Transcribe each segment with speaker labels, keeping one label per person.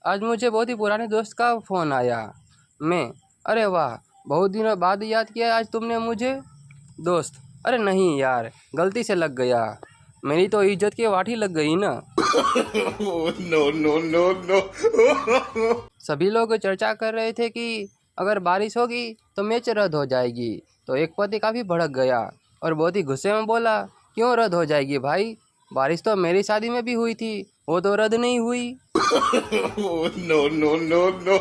Speaker 1: आज मुझे बहुत ही पुराने दोस्त का फ़ोन आया। मैं, अरे वाह, बहुत दिनों बाद याद किया आज तुमने मुझे। दोस्त, अरे नहीं यार, गलती से लग गया। मेरी तो इज्जत की वाटी लग गई ना।
Speaker 2: No no no no.
Speaker 1: सभी लोग चर्चा कर रहे थे कि अगर बारिश होगी तो मैच रद्द हो जाएगी। तो एक पति काफ़ी भड़क गया और बहुत ही गुस्से में बोला, क्यों रद्द हो जाएगी भाई? बारिश तो मेरी शादी में भी हुई थी, वो तो रद्द नहीं हुई।
Speaker 2: No no no no.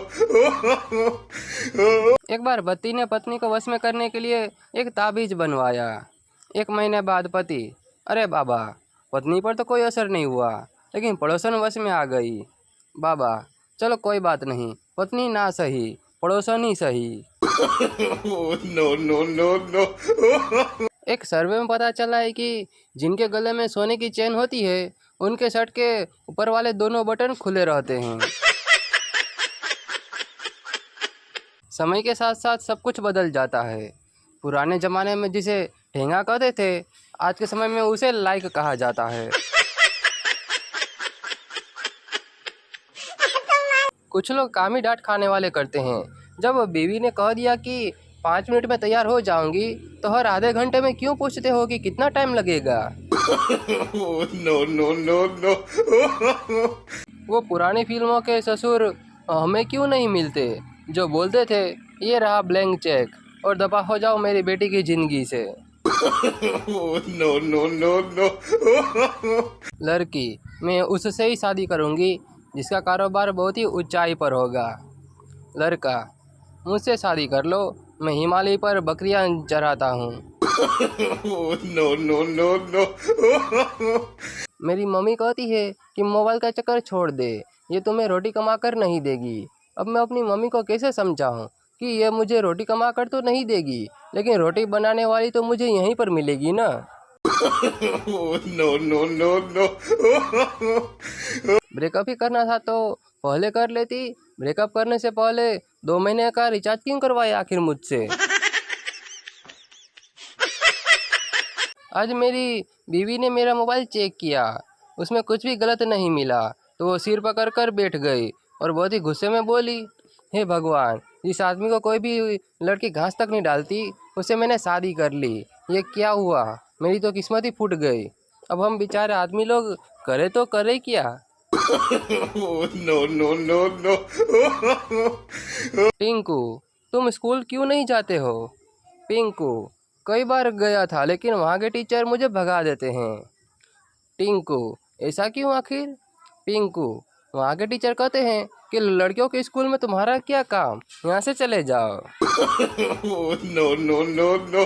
Speaker 1: एक बार पति ने पत्नी को वश में करने के लिए एक ताबीज बनवाया। 1 महीने बाद पति, अरे बाबा, पत्नी पर तो कोई असर नहीं हुआ, लेकिन पड़ोसन वश में आ गई। बाबा, चलो कोई बात नहीं, पत्नी ना सही, पड़ोसन ही सही।
Speaker 2: No no no no.
Speaker 1: एक सर्वे में पता चला है कि जिनके गले में सोने की चेन होती है, उनके शर्ट के ऊपर वाले दोनों बटन खुले रहते हैं। समय के साथ साथ सब कुछ बदल जाता है। पुराने ज़माने में जिसे ठेंगा कहते थे, आज के समय में उसे लाइक कहा जाता है। कुछ लोग कामी डांट खाने वाले करते हैं। जब बीवी ने कह दिया कि 5 मिनट में तैयार हो जाऊंगी, तो हर आधे घंटे में क्यों पूछते हो कि कितना टाइम लगेगा?
Speaker 2: No no no no.
Speaker 1: वो पुरानी फिल्मों के ससुर हमें क्यों नहीं मिलते, जो बोलते थे, ये रहा ब्लैंक चेक और दफा हो जाओ मेरी बेटी की जिंदगी से।
Speaker 2: No no no no.
Speaker 1: लड़की, मैं उससे ही शादी करूंगी जिसका कारोबार बहुत ही ऊंचाई पर होगा। लड़का, मुझसे शादी कर लो, मैं हिमालय पर बकरियां चराता हूँ।
Speaker 2: No no no no.
Speaker 1: मेरी मम्मी कहती है कि मोबाइल का चक्कर छोड़ दे, ये तुम्हें रोटी कमा कर नहीं देगी। अब मैं अपनी मम्मी को कैसे समझाऊं कि ये मुझे रोटी कमा कर तो नहीं देगी, लेकिन रोटी बनाने वाली तो मुझे यहीं पर मिलेगी ना।
Speaker 2: No no no no.
Speaker 1: Breakup ही करना था तो पहले कर लेती। ब्रेकअप करने से पहले 2 महीने का रिचार्ज क्यों करवाया आखिर मुझसे? आज मेरी बीवी ने मेरा मोबाइल चेक किया, उसमें कुछ भी गलत नहीं मिला, तो वो सिर पकड़ कर बैठ गई और बहुत ही गुस्से में बोली, हे भगवान, जिस आदमी को कोई भी लड़की घास तक नहीं डालती, उससे मैंने शादी कर ली। ये क्या हुआ? मेरी तो किस्मत ही फूट गई। अब हम बेचारे आदमी लोग करे तो करे क्या?
Speaker 2: No no no no.
Speaker 1: Pinku, तुम स्कूल क्यों नहीं जाते हो? पिंकू, कई बार गया था लेकिन वहाँ के टीचर मुझे भगा देते हैं। टिंकू, ऐसा क्यों आखिर? पिंकू, वहाँ के टीचर कहते हैं कि लड़कियों के स्कूल में तुम्हारा क्या काम, यहाँ से चले जाओ।
Speaker 2: No no no no.